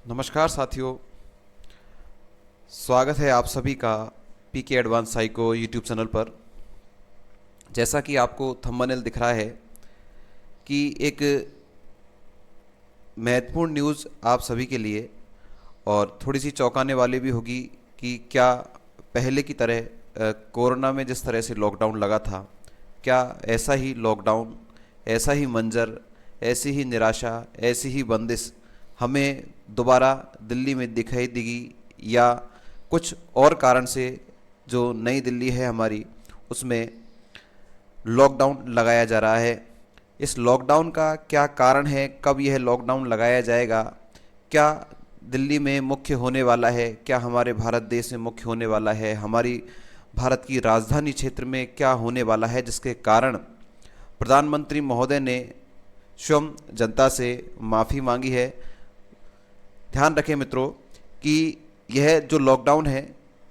नमस्कार साथियों, स्वागत है आप सभी का पीके एडवांस साइको यूट्यूब चैनल पर। जैसा कि आपको थंबनेल दिख रहा है कि एक महत्वपूर्ण न्यूज़ आप सभी के लिए और थोड़ी सी चौंकाने वाली भी होगी कि क्या पहले की तरह कोरोना में जिस तरह से लॉकडाउन लगा था, क्या ऐसा ही लॉकडाउन, ऐसा ही मंजर, ऐसी ही निराशा, ऐसी ही बंदिश हमें दोबारा दिल्ली में दिखाई देगी, या कुछ और कारण से जो नई दिल्ली है हमारी, उसमें लॉकडाउन लगाया जा रहा है। इस लॉकडाउन का क्या कारण है, कब यह लॉकडाउन लगाया जाएगा, क्या दिल्ली में मुख्य होने वाला है, क्या हमारे भारत देश में मुख्य होने वाला है, हमारी भारत की राजधानी क्षेत्र में क्या होने वाला है, जिसके कारण प्रधानमंत्री महोदय ने स्वयं जनता से माफ़ी मांगी है। ध्यान रखें मित्रों कि यह जो लॉकडाउन है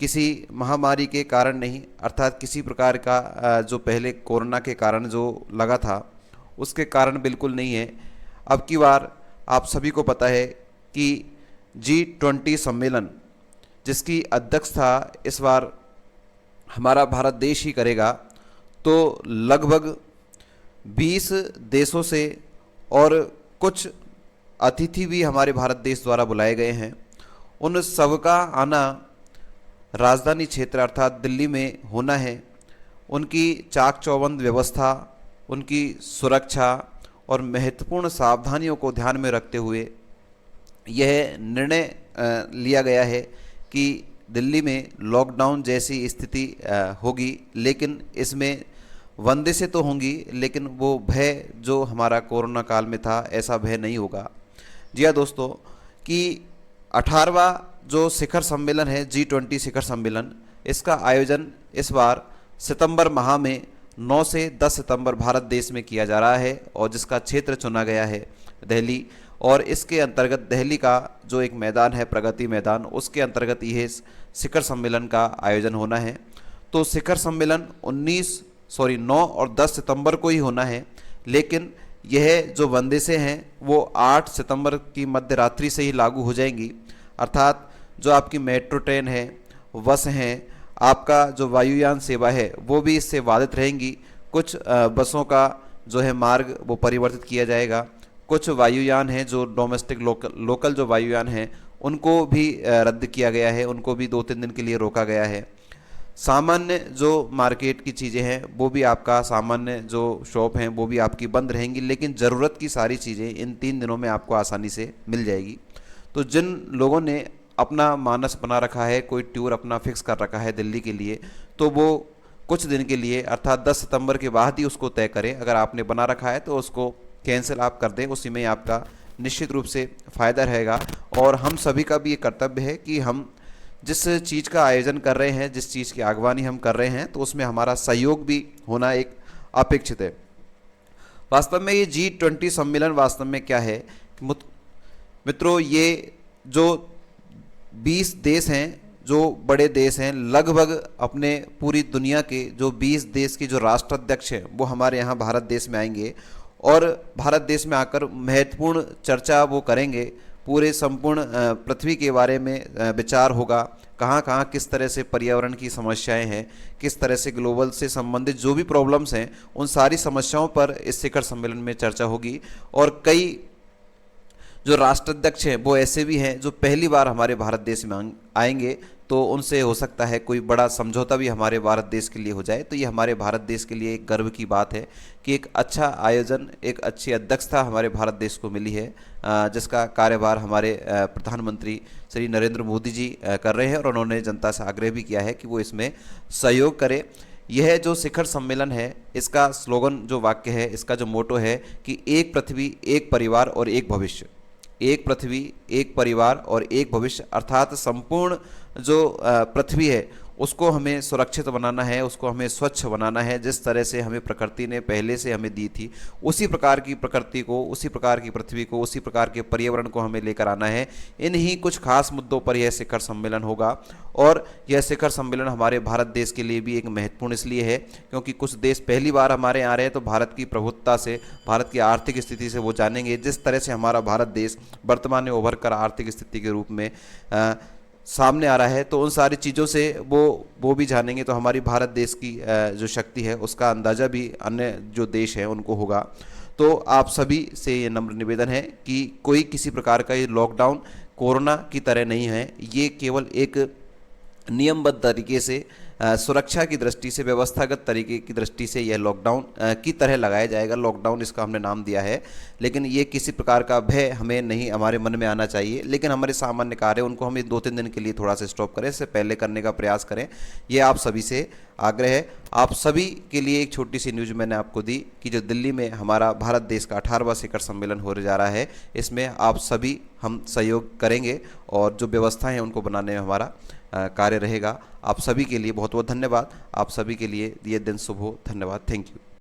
किसी महामारी के कारण नहीं, अर्थात किसी प्रकार का जो पहले कोरोना के कारण जो लगा था उसके कारण बिल्कुल नहीं है। अब की बार आप सभी को पता है कि G20 सम्मेलन जिसकी अध्यक्षता इस बार हमारा भारत देश ही करेगा, तो लगभग 20 देशों से और कुछ अतिथि भी हमारे भारत देश द्वारा बुलाए गए हैं। उन सबका आना राजधानी क्षेत्र अर्थात दिल्ली में होना है। उनकी चाक चौबंद व्यवस्था, उनकी सुरक्षा और महत्वपूर्ण सावधानियों को ध्यान में रखते हुए यह निर्णय लिया गया है कि दिल्ली में लॉकडाउन जैसी स्थिति होगी, लेकिन इसमें बंदिशें तो होंगी, लेकिन वो भय जो हमारा कोरोना काल में था ऐसा भय नहीं होगा। जी हाँ दोस्तों, कि 18वां जो शिखर सम्मेलन है G20 शिखर सम्मेलन, इसका आयोजन इस बार सितंबर माह में 9 से 10 सितंबर भारत देश में किया जा रहा है, और जिसका क्षेत्र चुना गया है दिल्ली। और इसके अंतर्गत दिल्ली का जो एक मैदान है प्रगति मैदान, उसके अंतर्गत यह शिखर सम्मेलन का आयोजन होना है। तो शिखर सम्मेलन 9 और 10 सितंबर को ही होना है, लेकिन यह जो बंदिशें हैं वो 8 सितंबर की मध्य रात्रि से ही लागू हो जाएंगी। अर्थात जो आपकी मेट्रो ट्रेन है, बस हैं, आपका जो वायुयान सेवा है वो भी इससे बाधित रहेंगी। कुछ बसों का जो है मार्ग वो परिवर्तित किया जाएगा। कुछ वायुयान हैं जो डोमेस्टिक लोकल जो वायुयान हैं उनको भी रद्द किया गया है, उनको भी 2-3 दिन के लिए रोका गया है। सामान्य जो मार्केट की चीज़ें हैं वो भी आपका सामान्य जो शॉप हैं वो भी आपकी बंद रहेंगी, लेकिन ज़रूरत की सारी चीज़ें इन 3 दिनों में आपको आसानी से मिल जाएगी। तो जिन लोगों ने अपना मानस बना रखा है, कोई टूर अपना फिक्स कर रखा है दिल्ली के लिए, तो वो कुछ दिन के लिए अर्थात 10 सितंबर के बाद ही उसको तय करें। अगर आपने बना रखा है तो उसको कैंसिल आप कर दें, उसी में आपका निश्चित रूप से फ़ायदा रहेगा। और हम सभी का भी ये कर्तव्य है कि हम जिस चीज़ का आयोजन कर रहे हैं, जिस चीज़ की आगवानी हम कर रहे हैं, तो उसमें हमारा सहयोग भी होना एक अपेक्षित है। वास्तव में ये G20 सम्मेलन वास्तव में क्या है मित्रों, ये जो 20 देश हैं, जो बड़े देश हैं, लगभग अपने पूरी दुनिया के जो 20 देश के जो राष्ट्राध्यक्ष हैं वो हमारे यहाँ भारत देश में आएंगे, और भारत देश में आकर महत्वपूर्ण चर्चा वो करेंगे। पूरे संपूर्ण पृथ्वी के बारे में विचार होगा, कहाँ कहाँ किस तरह से पर्यावरण की समस्याएं हैं, किस तरह से ग्लोबल से संबंधित जो भी प्रॉब्लम्स हैं उन सारी समस्याओं पर इस शिखर सम्मेलन में चर्चा होगी। और कई जो राष्ट्राध्यक्ष हैं वो ऐसे भी हैं जो पहली बार हमारे भारत देश में आएंगे, तो उनसे हो सकता है कोई बड़ा समझौता भी हमारे भारत देश के लिए हो जाए। तो ये हमारे भारत देश के लिए एक गर्व की बात है कि एक अच्छा आयोजन, एक अच्छी अध्यक्षता हमारे भारत देश को मिली है, जिसका कार्यभार हमारे प्रधानमंत्री श्री नरेंद्र मोदी जी कर रहे हैं, और उन्होंने जनता से आग्रह भी किया है कि वो इसमें सहयोग करे। यह जो शिखर सम्मेलन है, इसका स्लोगन जो वाक्य है, इसका जो मोटो है कि एक पृथ्वी, एक परिवार और एक भविष्य। एक पृथ्वी, एक परिवार और एक भविष्य, अर्थात संपूर्ण जो पृथ्वी है उसको हमें सुरक्षित बनाना है, उसको हमें स्वच्छ बनाना है। जिस तरह से हमें प्रकृति ने पहले से हमें दी थी, उसी प्रकार की प्रकृति को, उसी प्रकार की पृथ्वी को, उसी प्रकार के पर्यावरण को हमें लेकर आना है। इन्हीं कुछ खास मुद्दों पर यह शिखर सम्मेलन होगा। और यह शिखर सम्मेलन हमारे भारत देश के लिए भी एक महत्वपूर्ण इसलिए है क्योंकि कुछ देश पहली बार हमारे यहाँ आ रहे हैं, तो भारत की प्रभुत्ता से, भारत की आर्थिक स्थिति से वो जानेंगे। जिस तरह से हमारा भारत देश वर्तमान में उभर कर आर्थिक स्थिति के रूप में सामने आ रहा है, तो उन सारी चीज़ों से वो भी जानेंगे। तो हमारी भारत देश की जो शक्ति है उसका अंदाज़ा भी अन्य जो देश हैं उनको होगा। तो आप सभी से ये नम्र निवेदन है कि कोई किसी प्रकार का ये लॉकडाउन कोरोना की तरह नहीं है। ये केवल एक नियमबद्ध तरीके से सुरक्षा की दृष्टि से, व्यवस्थागत तरीके की दृष्टि से यह लॉकडाउन की तरह लगाया जाएगा। लॉकडाउन इसका हमने नाम दिया है, लेकिन ये किसी प्रकार का भय हमें नहीं, हमारे मन में आना चाहिए। लेकिन हमारे सामान्य कार्य उनको हमें 2-3 दिन के लिए थोड़ा सा स्टॉप करें, इससे पहले करने का प्रयास करें। ये आप सभी से आग्रह है। आप सभी के लिए एक छोटी सी न्यूज़ मैंने आपको दी कि जो दिल्ली में हमारा भारत देश का 18वां शिखर सम्मेलन होने जा रहा है, इसमें आप सभी हम सहयोग करेंगे और जो व्यवस्थाएं हैं उनको बनाने में हमारा कार्य रहेगा। आप सभी के लिए बहुत बहुत धन्यवाद। आप सभी के लिए ये दिन शुभ हो। धन्यवाद। Thank you.